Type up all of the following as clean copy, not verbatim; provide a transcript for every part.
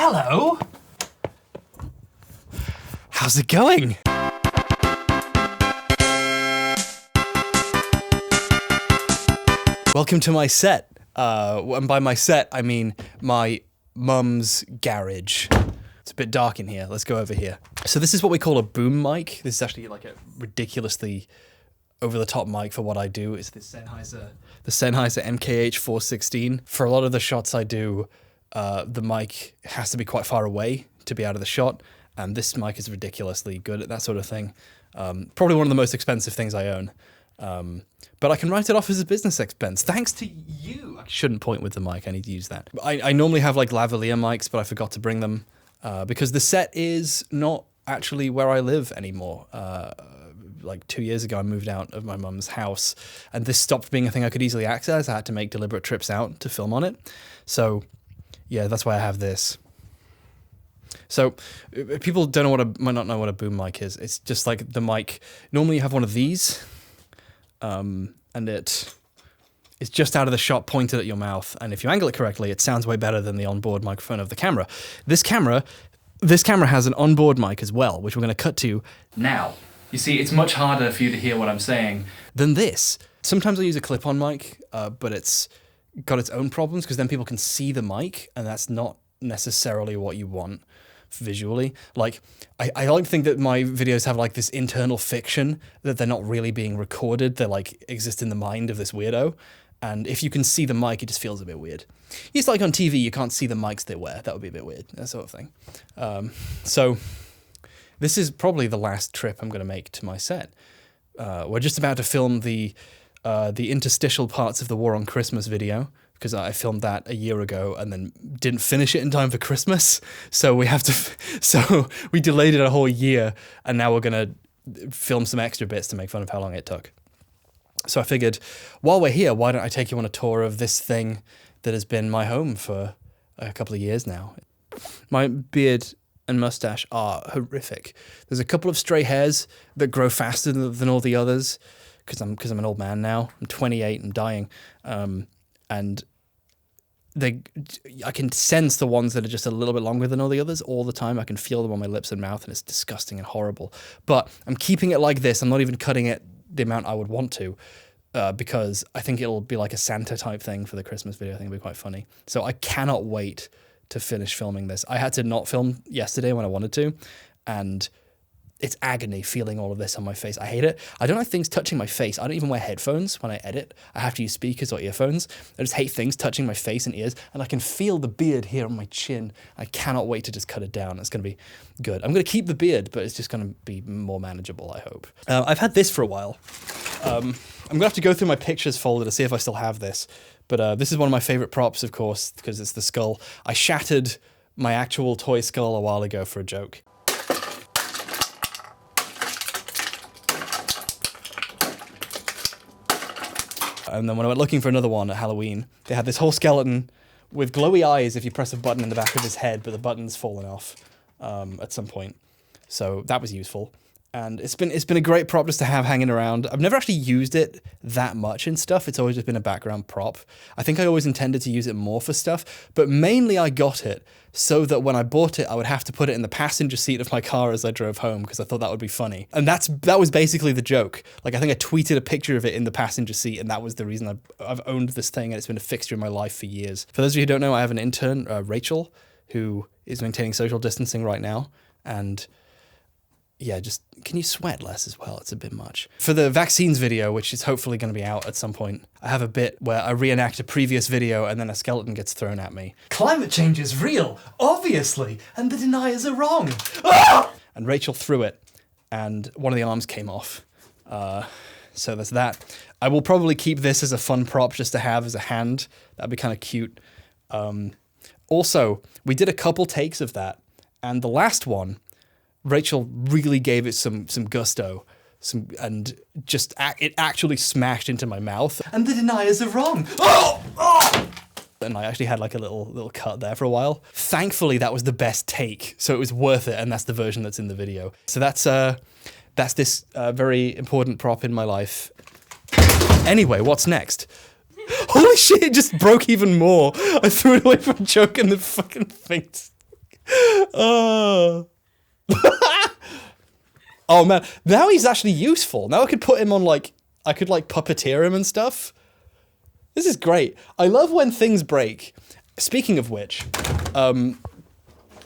Hello? How's it going? Welcome to my set. And by my set, I mean my mum's garage. It's a bit dark in here. Let's go over here. So this is what we call a boom mic. This is actually like a ridiculously over-the-top mic for what I do. It's the Sennheiser MKH 416. For a lot of the shots I do, the mic has to be quite far away to be out of the shot, and this mic is ridiculously good at that sort of thing. Probably one of the most expensive things I own. But I can write it off as a business expense, thanks to you. I shouldn't point with the mic, I need to use that. I normally have like lavalier mics, but I forgot to bring them because the set is not actually where I live anymore. Like 2 years ago, I moved out of my mum's house, and this stopped being a thing I could easily access. I had to make deliberate trips out to film on it. So yeah, that's why I have this. So people might not know what a boom mic is. It's just like the mic. Normally you have one of these, and it's just out of the shot pointed at your mouth. And if you angle it correctly, it sounds way better than the onboard microphone of the camera. This camera has an onboard mic as well, which we're going to cut to now. You see, it's much harder for you to hear what I'm saying than this. Sometimes I use a clip-on mic, but it's got its own problems because then people can see the mic, and that's not necessarily what you want visually. Like, I like to think that my videos have like this internal fiction that they're not really being recorded. They like exist in the mind of this weirdo. And if you can see the mic, it just feels a bit weird. It's like on TV, you can't see the mics they wear. That would be a bit weird, that sort of thing. So this is probably the last trip I'm going to make to my set. We're just about to film the interstitial parts of the War on Christmas video, because I filmed that a year ago and then didn't finish it in time for Christmas. So we have to, so we delayed it a whole year, and now we're going to film some extra bits to make fun of how long it took. So I figured, while we're here, why don't I take you on a tour of this thing that has been my home for a couple of years now. My beard and mustache are horrific. There's a couple of stray hairs that grow faster than all the others, because I'm an old man now. I'm 28, I'm dying. And I can sense the ones that are just a little bit longer than all the others all the time. I can feel them on my lips and mouth, and it's disgusting and horrible. But I'm keeping it like this. I'm not even cutting it the amount I would want to, because I think it'll be like a Santa type thing for the Christmas video. I think it'll be quite funny. So I cannot wait to finish filming this. I had to not film yesterday when I wanted to, and it's agony feeling all of this on my face. I hate it. I don't like things touching my face. I don't even wear headphones when I edit. I have to use speakers or earphones. I just hate things touching my face and ears, and I can feel the beard here on my chin. I cannot wait to just cut it down. It's going to be good. I'm going to keep the beard, but it's just going to be more manageable, I hope. I've had this for a while. I'm going to have to go through my pictures folder to see if I still have this. But this is one of my favorite props, of course, because it's the skull. I shattered my actual toy skull a while ago for a joke. And then when I went looking for another one at Halloween, they had this whole skeleton with glowy eyes if you press a button in the back of his head, but the button's fallen off at some point. So that was useful. And it's been a great prop just to have hanging around. I've never actually used it that much in stuff. It's always just been a background prop. I think I always intended to use it more for stuff, but mainly I got it so that when I bought it, I would have to put it in the passenger seat of my car as I drove home, because I thought that would be funny. And that was basically the joke. Like, I think I tweeted a picture of it in the passenger seat, and that was the reason I've owned this thing, and it's been a fixture in my life for years. For those of you who don't know, I have an intern, Rachel, who is maintaining social distancing right now, and yeah, just, can you sweat less as well? It's a bit much. For the vaccines video, which is hopefully going to be out at some point, I have a bit where I reenact a previous video and then a skeleton gets thrown at me. Climate change is real, obviously, and the deniers are wrong. Ah! And Rachel threw it, and one of the arms came off. So there's that. I will probably keep this as a fun prop just to have as a hand. That'd be kind of cute. Also, we did a couple takes of that, and the last one, Rachel really gave it some gusto, and just it actually smashed into my mouth. And the deniers are wrong. Oh! Oh! And I actually had like a little cut there for a while. Thankfully, that was the best take, so it was worth it, and that's the version that's in the video. So that's this very important prop in my life. Anyway, what's next? Holy shit, it just broke even more. I threw it away for a joke and the fucking thing Oh. Oh man, now he's actually useful. Now I could put him on like, I could like puppeteer him and stuff. This is great. I love when things break. Speaking of which,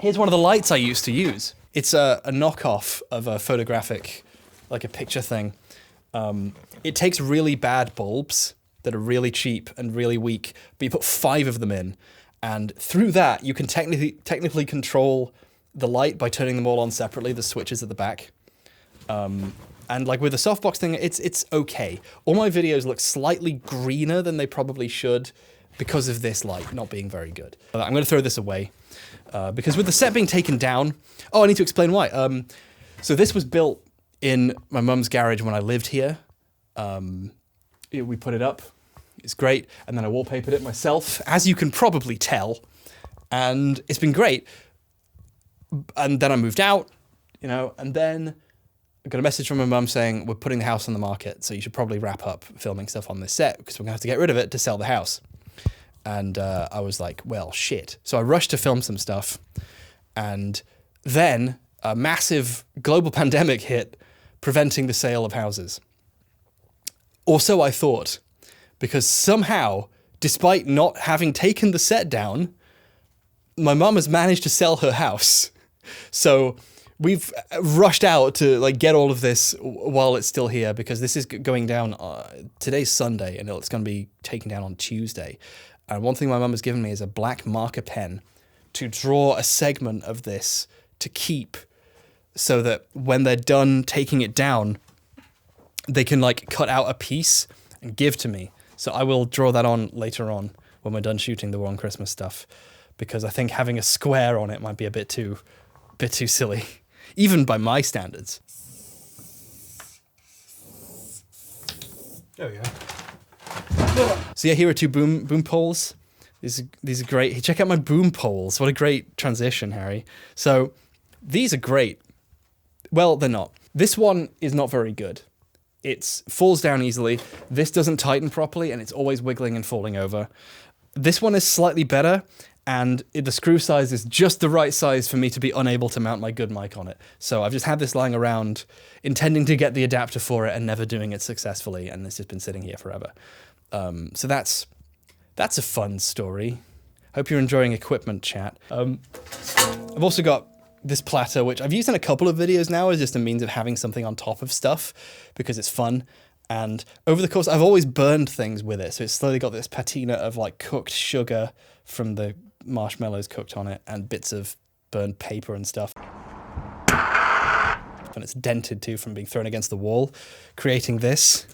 here's one of the lights I used to use. It's a knockoff of a photographic, like a picture thing. It takes really bad bulbs that are really cheap and really weak, but you put 5 of them in, and through that you can technically control the light by turning them all on separately, the switches at the back. And like with the softbox thing, it's okay. All my videos look slightly greener than they probably should because of this light not being very good. I'm going to throw this away because with the set being taken down... Oh, I need to explain why. So this was built in my mum's garage when I lived here. We put it up. It's great. And then I wallpapered it myself, as you can probably tell. And it's been great. And then I moved out, you know, and then I got a message from my mum saying, we're putting the house on the market, so you should probably wrap up filming stuff on this set because we're gonna have to get rid of it to sell the house. And I was like, well, shit. So I rushed to film some stuff, and then a massive global pandemic hit, preventing the sale of houses. Or so I thought, because somehow, despite not having taken the set down, my mum has managed to sell her house. So we've rushed out to like get all of this while it's still here, because this is going down, today's Sunday, and it's going to be taken down on Tuesday. And one thing my mum has given me is a black marker pen to draw a segment of this to keep, so that when they're done taking it down, they can like cut out a piece and give to me. So I will draw that on later on when we're done shooting the War on Christmas stuff, because I think having a square on it might be a bit too silly, even by my standards. There we go. So yeah, here are 2 boom poles. These are great. Check out my boom poles. What a great transition, Harry. So these are great. Well, they're not. This one is not very good. It falls down easily. This doesn't tighten properly, and it's always wiggling and falling over. This one is slightly better, and the screw size is just the right size for me to be unable to mount my good mic on it. So I've just had this lying around, intending to get the adapter for it and never doing it successfully, and this has been sitting here forever. So that's a fun story. Hope you're enjoying equipment chat. I've also got this platter, which I've used in a couple of videos now as just a means of having something on top of stuff, because it's fun. And over the course, I've always burned things with it, so it's slowly got this patina of like cooked sugar from the marshmallows cooked on it, and bits of burned paper and stuff. And it's dented too from being thrown against the wall, creating this.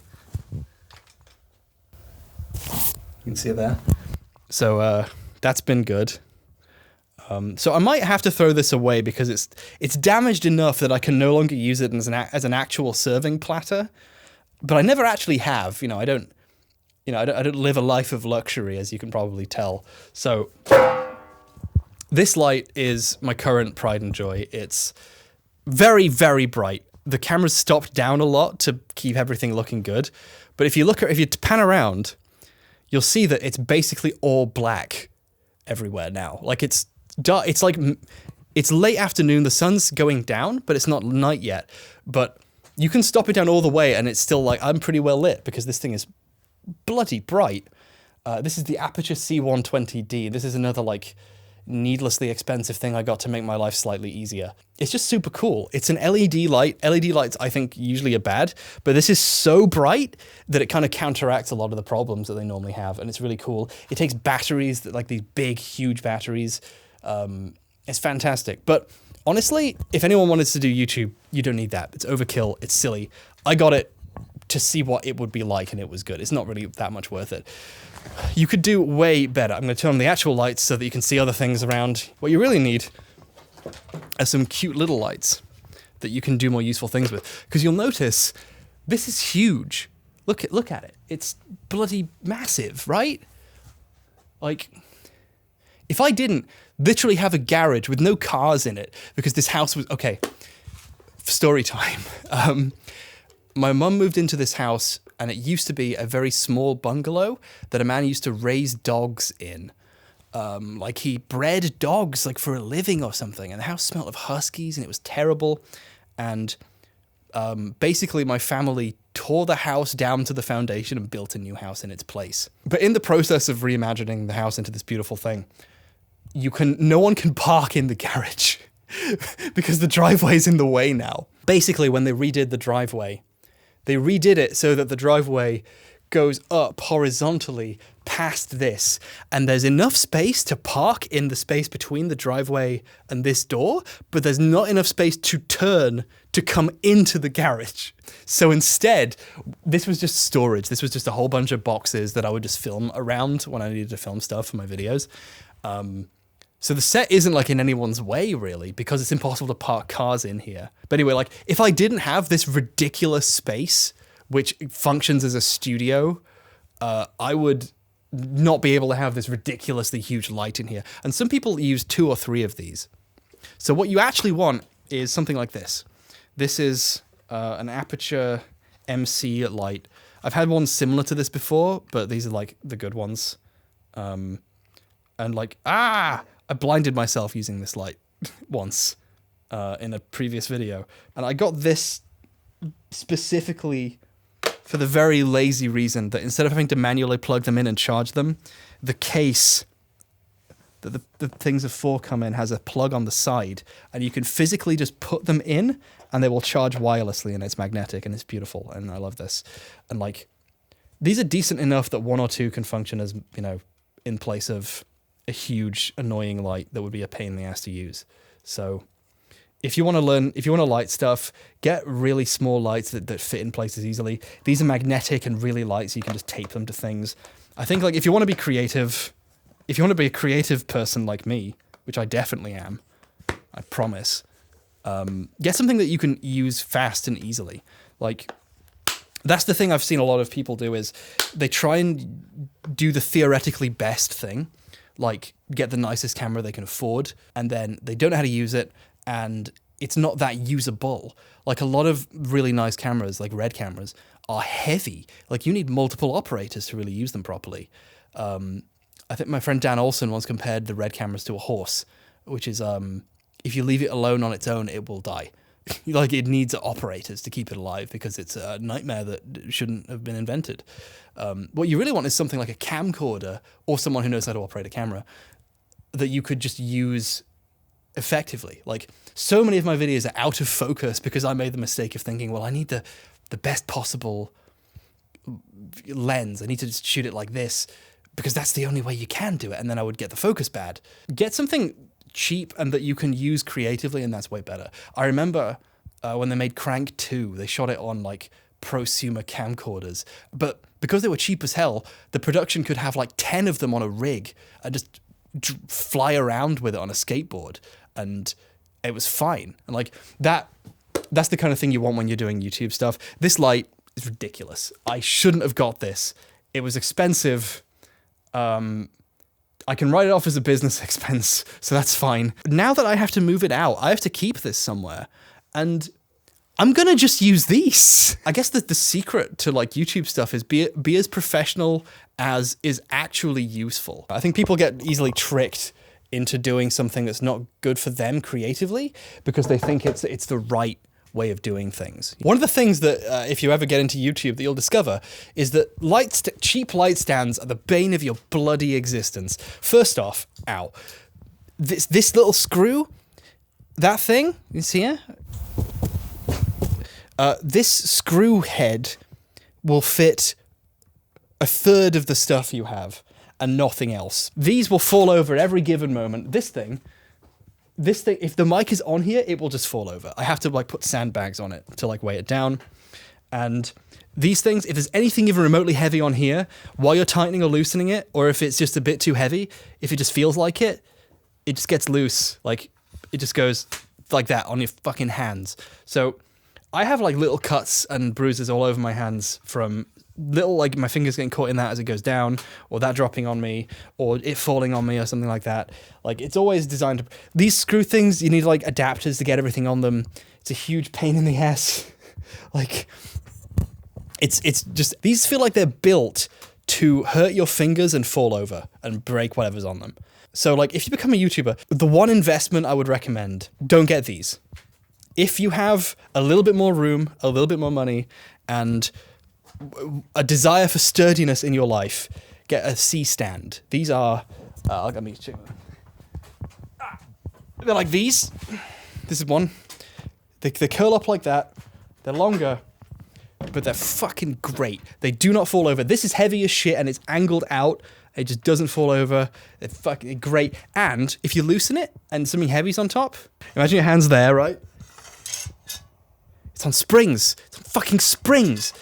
You can see it there. So that's been good. So I might have to throw this away because it's damaged enough that I can no longer use it as an actual serving platter. But I never actually have. I don't live a life of luxury, as you can probably tell. So this light is my current pride and joy. It's very, very bright. The camera's stopped down a lot to keep everything looking good. But if you pan around, you'll see that it's basically all black everywhere now. Like it's dark. It's late afternoon. The sun's going down, but it's not night yet. But you can stop it down all the way, and it's still like, I'm pretty well lit because this thing is bloody bright. This is the Aperture C120D. This is another like needlessly expensive thing I got to make my life slightly easier. It's just super cool. It's an LED light. LED lights I think usually are bad, but this is so bright that it kind of counteracts a lot of the problems that they normally have, and it's really cool. It takes batteries, like these big, huge batteries. It's fantastic. But honestly, if anyone wanted to do YouTube, you don't need that. It's overkill. It's silly. I got it to see what it would be like, and it was good. It's not really that much worth it. You could do way better. I'm going to turn on the actual lights so that you can see other things around. What you really need are some cute little lights that you can do more useful things with. Because you'll notice this is huge. Look at it. It's bloody massive, right? Like, if I didn't literally have a garage with no cars in it, because this house was... Okay, story time. My mum moved into this house, and it used to be a very small bungalow that a man used to raise dogs in. Like he bred dogs like for a living or something, and the house smelled of huskies and it was terrible. And basically my family tore the house down to the foundation and built a new house in its place. But in the process of reimagining the house into this beautiful thing, no one can park in the garage because the driveway's in the way now. Basically, when they redid the driveway, they redid it so that the driveway goes up horizontally past this, and there's enough space to park in the space between the driveway and this door, but there's not enough space to turn to come into the garage. So instead, this was just storage. This was just a whole bunch of boxes that I would just film around when I needed to film stuff for my videos. So the set isn't like in anyone's way really, because it's impossible to park cars in here. But anyway, like if I didn't have this ridiculous space, which functions as a studio, I would not be able to have this ridiculously huge light in here. And some people use 2 or 3 of these. So what you actually want is something like this. This is an Aperture MC light. I've had one similar to this before, but these are like the good ones. And like, I blinded myself using this light once in a previous video. And I got this specifically for the very lazy reason that instead of having to manually plug them in and charge them, the case that the things of 4 come in has a plug on the side, and you can physically just put them in and they will charge wirelessly, and it's magnetic and it's beautiful, and I love this. And like, these are decent enough that 1 or 2 can function as, you know, in place of a huge annoying light that would be a pain in the ass to use. So if you want to light stuff, get really small lights that fit in places easily. These are magnetic and really light, so you can just tape them to things. I think like if you want to be creative, if you want to be a creative person like me, which I definitely am, I promise, get something that you can use fast and easily. Like, that's the thing I've seen a lot of people do is they try and do the theoretically best thing, like get the nicest camera they can afford, and then they don't know how to use it, and it's not that usable. Like a lot of really nice cameras, like RED cameras, are heavy. Like you need multiple operators to really use them properly. I think my friend Dan Olson once compared the RED cameras to a horse, which is if you leave it alone on its own, it will die. Like it needs operators to keep it alive because it's a nightmare that shouldn't have been invented. What you really want is something like a camcorder or someone who knows how to operate a camera that you could just use effectively. Like so many of my videos are out of focus because I made the mistake of thinking, well, I need the best possible lens. I need to just shoot it like this because that's the only way you can do it. And then I would get the focus bad. Get something cheap and that you can use creatively, and that's way better. I remember when they made Crank 2, they shot it on like prosumer camcorders, but because they were cheap as hell, the production could have like 10 of them on a rig and just fly around with it on a skateboard, and it was fine. And like that's the kind of thing you want when you're doing YouTube stuff. This light is ridiculous. I shouldn't have got this. It was expensive. I can write it off as a business expense, so that's fine. Now that I have to move it out, I have to keep this somewhere, and I'm gonna just use these. I guess that the secret to like YouTube stuff is be as professional as is actually useful. I think people get easily tricked into doing something that's not good for them creatively because they think it's the right way of doing things. One of the things that if you ever get into YouTube that you'll discover is that cheap light stands are the bane of your bloody existence. First off, ow, this little screw, that thing you see here, this screw head will fit a third of the stuff you have and nothing else. These will fall over at every given moment. This thing, if the mic is on here, it will just fall over. I have to like put sandbags on it to like weigh it down. And these things, if there's anything even remotely heavy on here, while you're tightening or loosening it, or if it's just a bit too heavy, if it just feels like it just gets loose. Like it just goes like that on your fucking hands. So I have like little cuts and bruises all over my hands from little, like my fingers getting caught in that as it goes down, or that dropping on me, or it falling on me or something like that. Like it's always designed to, these screw things, you need like adapters to get everything on them. It's a huge pain in the ass. Like it's just, these feel like they're built to hurt your fingers and fall over and break whatever's on them. So like if you become a YouTuber, the one investment I would recommend, don't get these. If you have a little bit more room, a little bit more money, and a desire for sturdiness in your life, get a C-stand. These are, let me check. They're like these. This is one. They curl up like that. They're longer, but they're fucking great. They do not fall over. This is heavy as shit and it's angled out. It just doesn't fall over. They're fucking great. And if you loosen it and something heavy's on top, imagine your hands there, right? It's on springs. It's on fucking springs.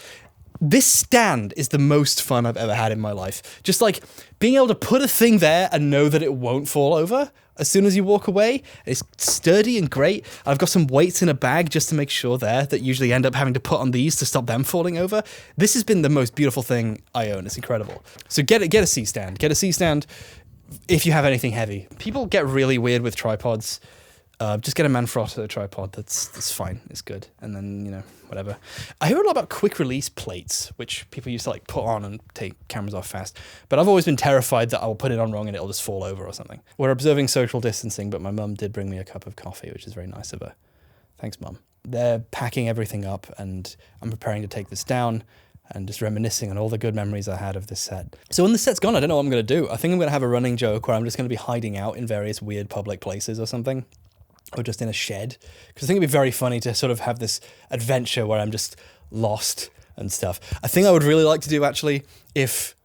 This stand is the most fun I've ever had in my life. Just like being able to put a thing there and know that it won't fall over as soon as you walk away. It's sturdy and great. I've got some weights in a bag just to make sure that usually end up having to put on these to stop them falling over. This has been the most beautiful thing I own. It's incredible. So get a C-stand. Get a C-stand if you have anything heavy. People get really weird with tripods. Just get a Manfrotto tripod. That's fine. It's good. And then, whatever. I hear a lot about quick release plates, which people used to like put on and take cameras off fast. But I've always been terrified that I'll put it on wrong and it'll just fall over or something. We're observing social distancing, but my mum did bring me a cup of coffee, which is very nice of her. Thanks, Mum. They're packing everything up and I'm preparing to take this down and just reminiscing on all the good memories I had of this set. So when the set's gone, I don't know what I'm going to do. I think I'm going to have a running joke where I'm just going to be hiding out in various weird public places or something. Or just in a shed. Because I think it'd be very funny to sort of have this adventure where I'm just lost and stuff. I think I would really like to do, actually, if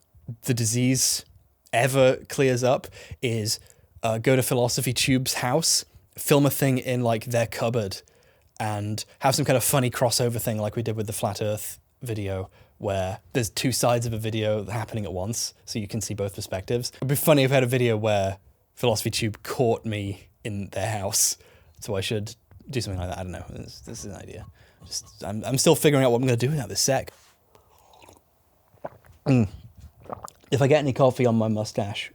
the disease ever clears up, is go to Philosophy Tube's house, film a thing in, like, their cupboard, and have some kind of funny crossover thing like we did with the Flat Earth video, where there's two sides of a video happening at once, so you can see both perspectives. It'd be funny if I had a video where Philosophy Tube caught me in their house. So I should do something like that. I don't know. This is an idea. I'm still figuring out what I'm going to do without this sec. If I get any coffee on my mustache,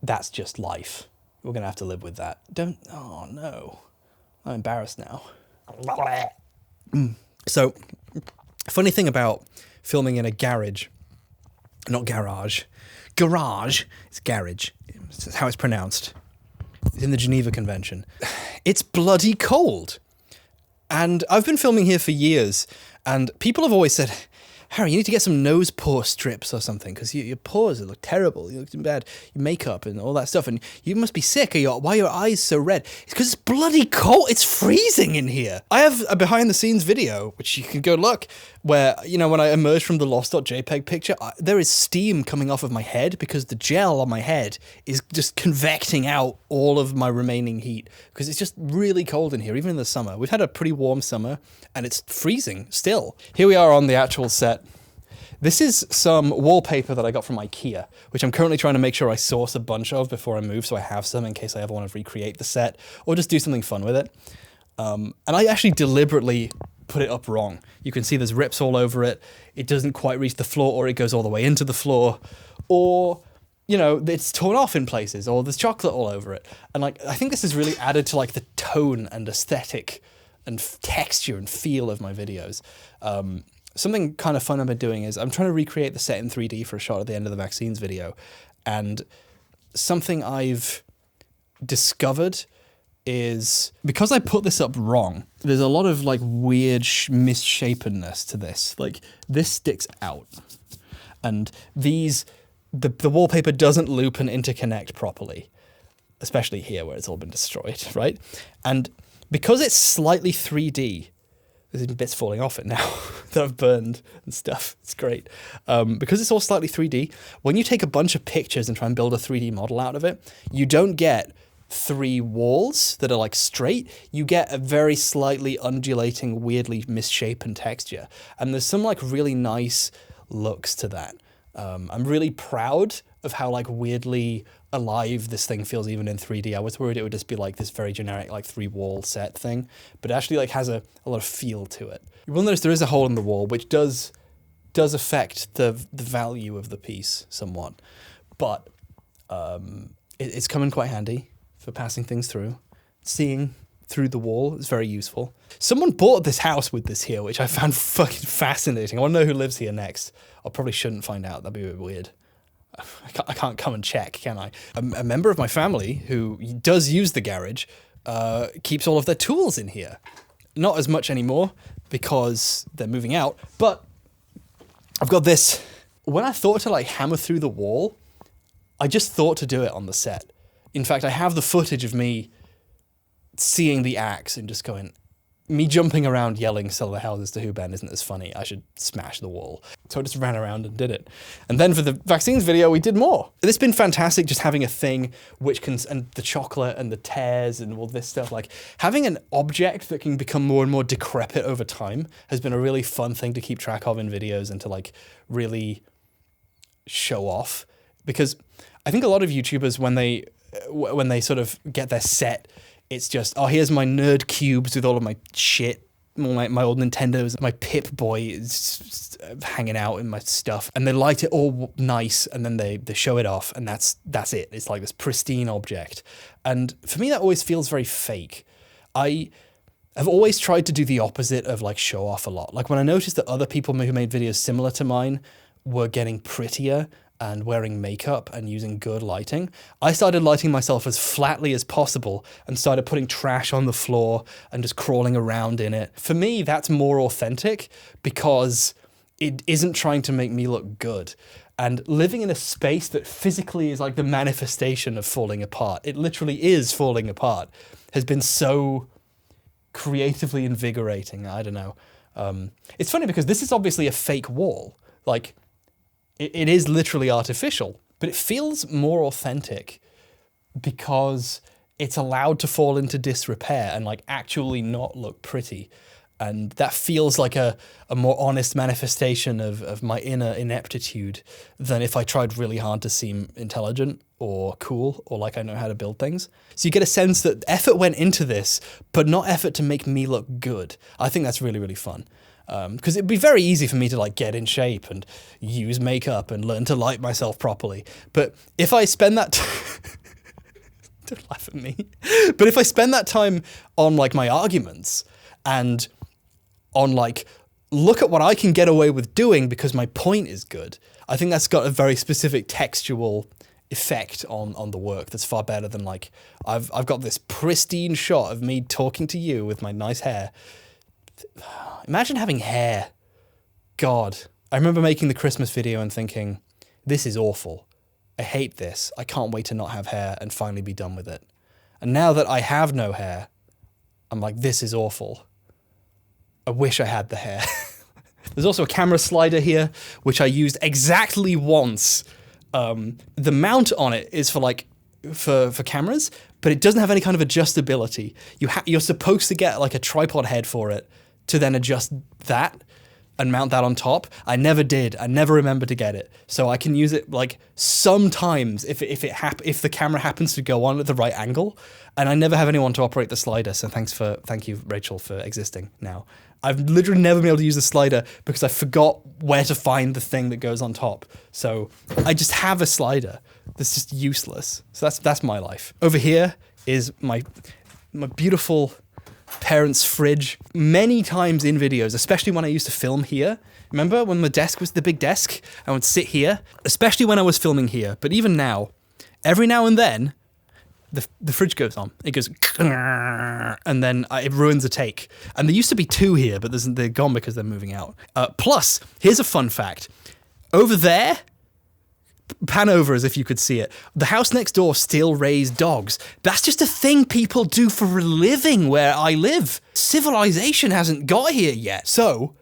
that's just life. We're going to have to live with that. Oh no. I'm embarrassed now. So, funny thing about filming in a garage, not garage. Garage, it's garage. It's how it's pronounced. In the Geneva Convention. It's bloody cold. And I've been filming here for years, and people have always said, Harry, you need to get some nose pore strips or something, because your pores look terrible, you look bad, your makeup and all that stuff, and you must be sick, or why are your eyes so red? It's because it's bloody cold, it's freezing in here. I have a behind the scenes video, which you can go look, where, when I emerge from the lost.jpg picture, there is steam coming off of my head, because the gel on my head is just convecting out all of my remaining heat, because it's just really cold in here, even in the summer. We've had a pretty warm summer, and it's freezing still. Here we are on the actual set. This is some wallpaper that I got from IKEA, which I'm currently trying to make sure I source a bunch of before I move, so I have some in case I ever want to recreate the set, or just do something fun with it. And I actually deliberately put it up wrong. You can see there's rips all over it. It doesn't quite reach the floor, or it goes all the way into the floor, or, it's torn off in places, or there's chocolate all over it. And I think this has really added to the tone and aesthetic and texture and feel of my videos. Something kind of fun I've been doing is I'm trying to recreate the set in 3D for a shot at the end of the vaccines video. And something I've discovered is, because I put this up wrong, there's a lot of weird misshapenness to this. This sticks out. And the wallpaper doesn't loop and interconnect properly, especially here where it's all been destroyed, right? And because it's slightly 3D, there's even bits falling off it now that I've burned and stuff. It's great. Because it's all slightly 3D, when you take a bunch of pictures and try and build a 3D model out of it, you don't get three walls that are straight. You get a very slightly undulating, weirdly misshapen texture. And there's some really nice looks to that. I'm really proud of how weirdly alive this thing feels even in 3D. I was worried it would just be this very generic three-wall set thing, but it actually has a lot of feel to it. You will notice there is a hole in the wall, which does affect the value of the piece somewhat, but it's come in quite handy for passing things through, seeing through the wall. It's very useful. Someone bought this house with this here, which I found fucking fascinating. I want to know who lives here next. I probably shouldn't find out. That'd be a bit weird. I can't come and check, can I? A member of my family who does use the garage keeps all of their tools in here. Not as much anymore because they're moving out, but I've got this. When I thought to like hammer through the wall, I just thought to do it on the set. In fact, I have the footage of me seeing the axe and just going, me jumping around yelling, sell the houses to Who Ben isn't as funny. I should smash the wall. So I just ran around and did it. And then for the vaccines video, we did more. It's been fantastic just having a thing which can, and the chocolate and the tears and all this stuff, like having an object that can become more and more decrepit over time has been a really fun thing to keep track of in videos and to like really show off. Because I think a lot of YouTubers, when they sort of get their set, it's just, oh, here's my nerd cubes with all of my shit, all my old Nintendos, my Pip-Boy is hanging out in my stuff, and they light it all nice, and then they show it off, and that's it. It's like this pristine object. And for me, that always feels very fake. I have always tried to do the opposite of like show off a lot. Like when I noticed that other people who made videos similar to mine were getting prettier and wearing makeup and using good lighting, I started lighting myself as flatly as possible and started putting trash on the floor and just crawling around in it. For me, that's more authentic because it isn't trying to make me look good. And living in a space that physically is like the manifestation of falling apart, it literally is falling apart, has been so creatively invigorating. I don't know. It's funny because this is obviously a fake wall. Like, it is literally artificial, but it feels more authentic because it's allowed to fall into disrepair and like actually not look pretty. And that feels like a more honest manifestation of my inner ineptitude than if I tried really hard to seem intelligent or cool or like I know how to build things. So you get a sense that effort went into this, but not effort to make me look good. I think that's really, really fun. Because it'd be very easy for me to like get in shape and use makeup and learn to light myself properly. But if I spend that don't laugh at me. But if I spend that time on like my arguments and on like, look at what I can get away with doing because my point is good, I think that's got a very specific textual effect on the work that's far better than like, I've got this pristine shot of me talking to you with my nice hair. Imagine having hair. God. I remember making the Christmas video and thinking, this is awful. I hate this. I can't wait to not have hair and finally be done with it. And now that I have no hair, I'm like, this is awful. I wish I had the hair. There's also a camera slider here, which I used exactly once. The mount on it is for like, for cameras, but it doesn't have any kind of adjustability. You're supposed to get like a tripod head for it to then adjust that and mount that on top. I never did. I never remembered to get it. So I can use it like sometimes if the camera happens to go on at the right angle, and I never have anyone to operate the slider. So thank you, Rachel, for existing now. I've literally never been able to use the slider because I forgot where to find the thing that goes on top. So I just have a slider that's just useless. So that's my life. Over here is my beautiful parents' fridge. Many times in videos, especially when I used to film here, remember when the desk was the big desk? I would sit here, especially when I was filming here. But even now, every now and then, the fridge goes on. It goes, and then it ruins a take. And there used to be two here, but they're gone because they're moving out. Plus, here's a fun fact. Over there, pan over as if you could see it, the house next door still raised dogs. That's just a thing people do for a living where I live. Civilization hasn't got here yet. So,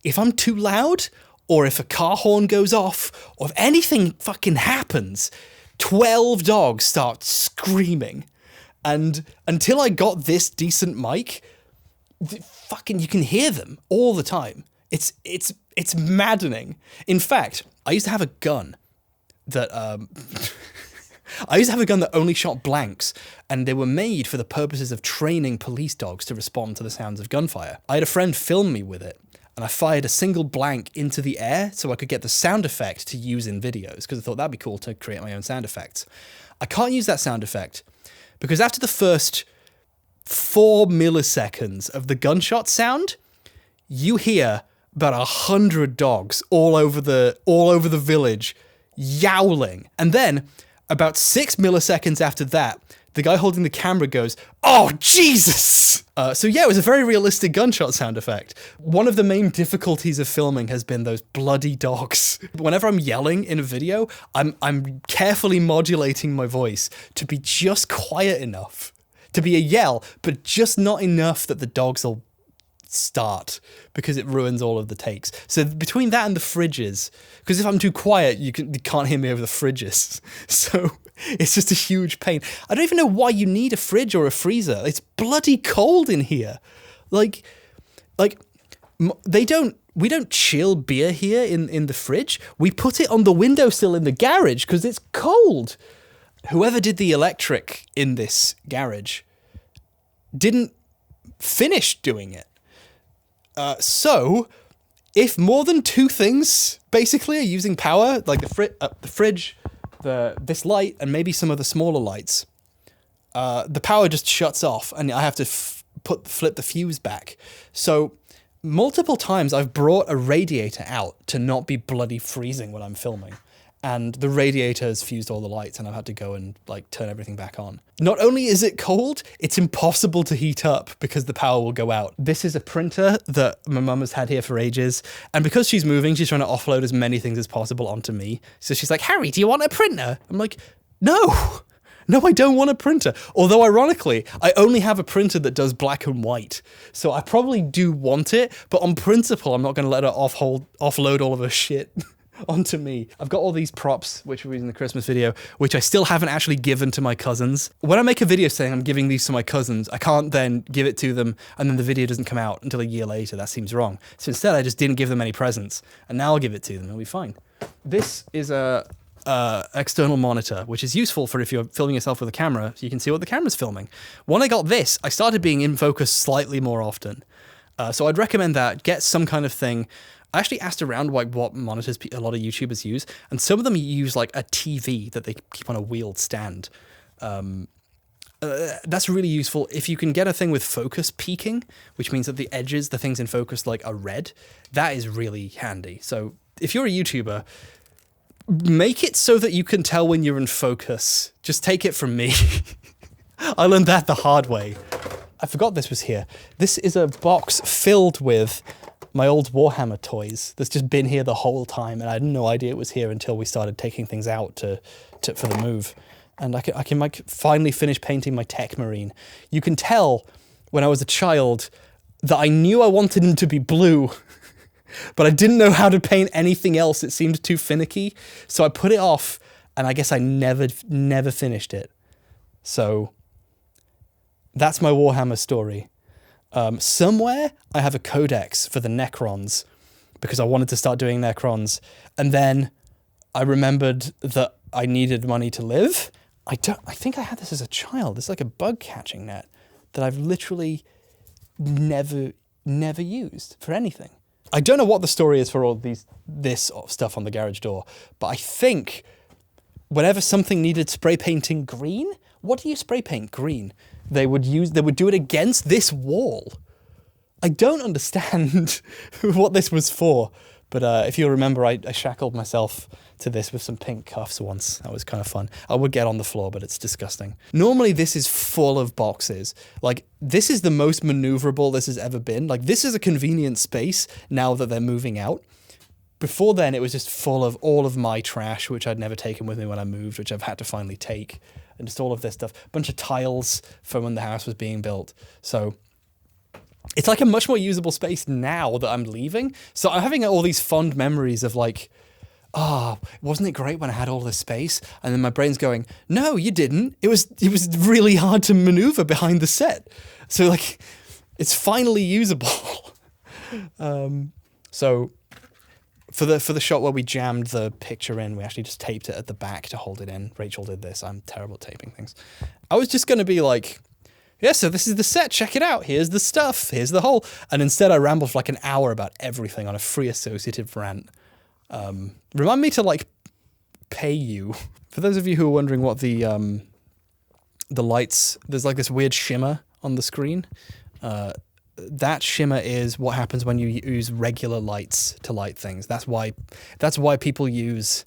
if I'm too loud, or if a car horn goes off, or if anything fucking happens, 12 dogs start screaming. And until I got this decent mic, fucking you can hear them all the time. It's maddening. In fact, I used to have a gun that only shot blanks, and they were made for the purposes of training police dogs to respond to the sounds of gunfire. I had a friend film me with it, and I fired a single blank into the air so I could get the sound effect to use in videos, because I thought that'd be cool to create my own sound effects. I can't use that sound effect because after the first 4 milliseconds of the gunshot sound, you hear about 100 dogs all over the village yowling. And then about 6 milliseconds after that, the guy holding the camera goes, "Oh, Jesus!" So yeah, it was a very realistic gunshot sound effect. One of the main difficulties of filming has been those bloody dogs. Whenever I'm yelling in a video, I'm carefully modulating my voice to be just quiet enough to be a yell, but just not enough that the dogs will start, because it ruins all of the takes. So between that and the fridges, because if I'm too quiet, you can't hear me over the fridges. So it's just a huge pain. I don't even know why you need a fridge or a freezer. It's bloody cold in here. We don't chill beer here in the fridge. We put it on the windowsill in the garage because it's cold. Whoever did the electric in this garage didn't finish doing it. So if more than 2 things basically are using power, like the fridge, this light, and maybe some of the smaller lights, the power just shuts off, and I have to flip the fuse back. So multiple times I've brought a radiator out to not be bloody freezing when I'm filming. And the radiator has fused all the lights, and I've had to go and turn everything back on. Not only is it cold, it's impossible to heat up because the power will go out. This is a printer that my mum has had here for ages. And because she's moving, she's trying to offload as many things as possible onto me. So she's like, "Harry, do you want a printer?" I'm like, no, I don't want a printer. Although ironically, I only have a printer that does black and white. So I probably do want it, but on principle, I'm not going to let her offload all of her shit onto me. I've got all these props, which we used in the Christmas video, which I still haven't actually given to my cousins. When I make a video saying I'm giving these to my cousins, I can't then give it to them, and then the video doesn't come out until a year later. That seems wrong. So instead, I just didn't give them any presents, and now I'll give it to them. It'll be fine. This is a external monitor, which is useful for if you're filming yourself with a camera, so you can see what the camera's filming. When I got this, I started being in focus slightly more often. So I'd recommend that. Get some kind of thing. I actually asked around what monitors a lot of YouTubers use, and some of them use a TV that they keep on a wheeled stand. That's really useful. If you can get a thing with focus peaking, which means that the edges, the things in focus are red, that is really handy. So if you're a YouTuber, make it so that you can tell when you're in focus. Just take it from me. I learned that the hard way. I forgot this was here. This is a box filled with my old Warhammer toys that's just been here the whole time, and I had no idea it was here until we started taking things out for the move. And I can finally finish painting my Tech Marine. You can tell when I was a child that I knew I wanted him to be blue, but I didn't know how to paint anything else. It seemed too finicky, so I put it off, and I guess I never finished it. So that's my Warhammer story. Somewhere I have a codex for the Necrons because I wanted to start doing Necrons, and then I remembered that I needed money to live. I think I had this as a child. It's like a bug catching net that I've literally never used for anything. I don't know what the story is for all this stuff on the garage door, but I think whenever something needed spray painting green, what do you spray paint green? They would do it against this wall. I don't understand what this was for, but if you remember, I shackled myself to this with some pink cuffs once. That was kind of fun. I would get on the floor, but it's disgusting. Normally, this is full of boxes. This is the most maneuverable this has ever been. This is a convenient space now that they're moving out. Before then, it was just full of all of my trash, which I'd never taken with me when I moved, which I've had to finally take. And just all of this stuff. A bunch of tiles from when the house was being built. So it's a much more usable space now that I'm leaving. So I'm having all these fond memories of wasn't it great when I had all this space? And then my brain's going, no, you didn't. It was really hard to maneuver behind the set. So it's finally usable. So for the shot where we jammed the picture in, we actually just taped it at the back to hold it in. Rachel did this. I'm terrible at taping things. I was just going to be yeah, so this is the set. Check it out. Here's the stuff. Here's the whole. And instead I rambled for an hour about everything on a free associative rant. Remind me to pay you. For those of you who are wondering what the lights, there's this weird shimmer on the screen. That shimmer is what happens when you use regular lights to light things. That's why people use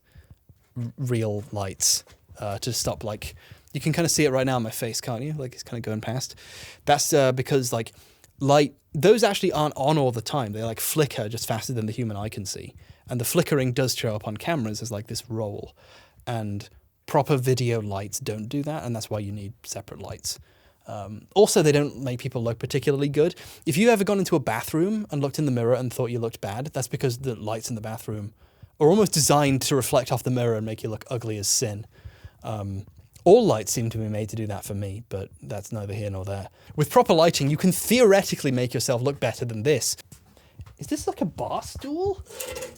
real lights to stop, like, you can kind of see it right now on my face, can't you? Like, it's kind of going past. That's because, like, light, those actually aren't on all the time. They, like, flicker just faster than the human eye can see. And the flickering does show up on cameras as, like, this roll. And proper video lights don't do that, and that's why you need separate lights. Also, they don't make people look particularly good. If you ever gone into a bathroom and looked in the mirror and thought you looked bad, that's because the lights in the bathroom are almost designed to reflect off the mirror and make you look ugly as sin. All lights seem to be made to do that for me, but that's neither here nor there. With proper lighting, you can theoretically make yourself look better than this. Is this like a bar stool?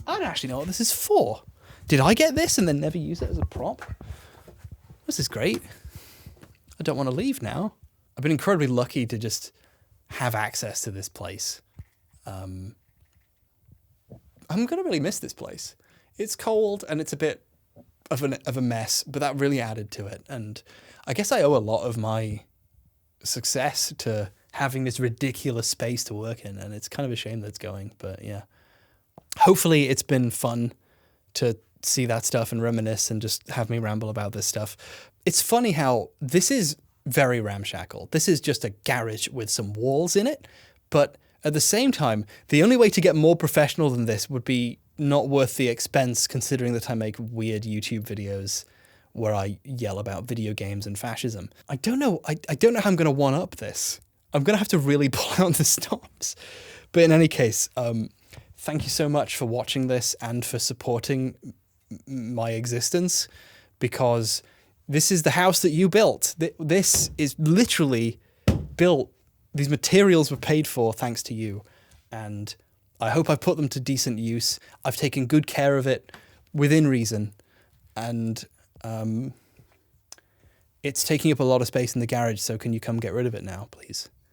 I don't actually know what this is for. Did I get this and then never use it as a prop? This is great. I don't want to leave now. I've been incredibly lucky to just have access to this place. I'm going to really miss this place. It's cold and it's a bit of a mess, but that really added to it. And I guess I owe a lot of my success to having this ridiculous space to work in, and it's kind of a shame that it's going, but yeah. Hopefully it's been fun to see that stuff and reminisce and just have me ramble about this stuff. It's funny how this is very ramshackle. This is just a garage with some walls in it, but at the same time, the only way to get more professional than this would be not worth the expense, considering that I make weird YouTube videos where I yell about video games and fascism. I don't know how I'm going to one-up this. I'm going to have to really pull out the stops. But in any case, thank you so much for watching this and for supporting my existence, because this is the house that you built. This is literally built. These materials were paid for thanks to you. And I hope I've put them to decent use. I've taken good care of it within reason. And it's taking up a lot of space in the garage, so can you come get rid of it now, please?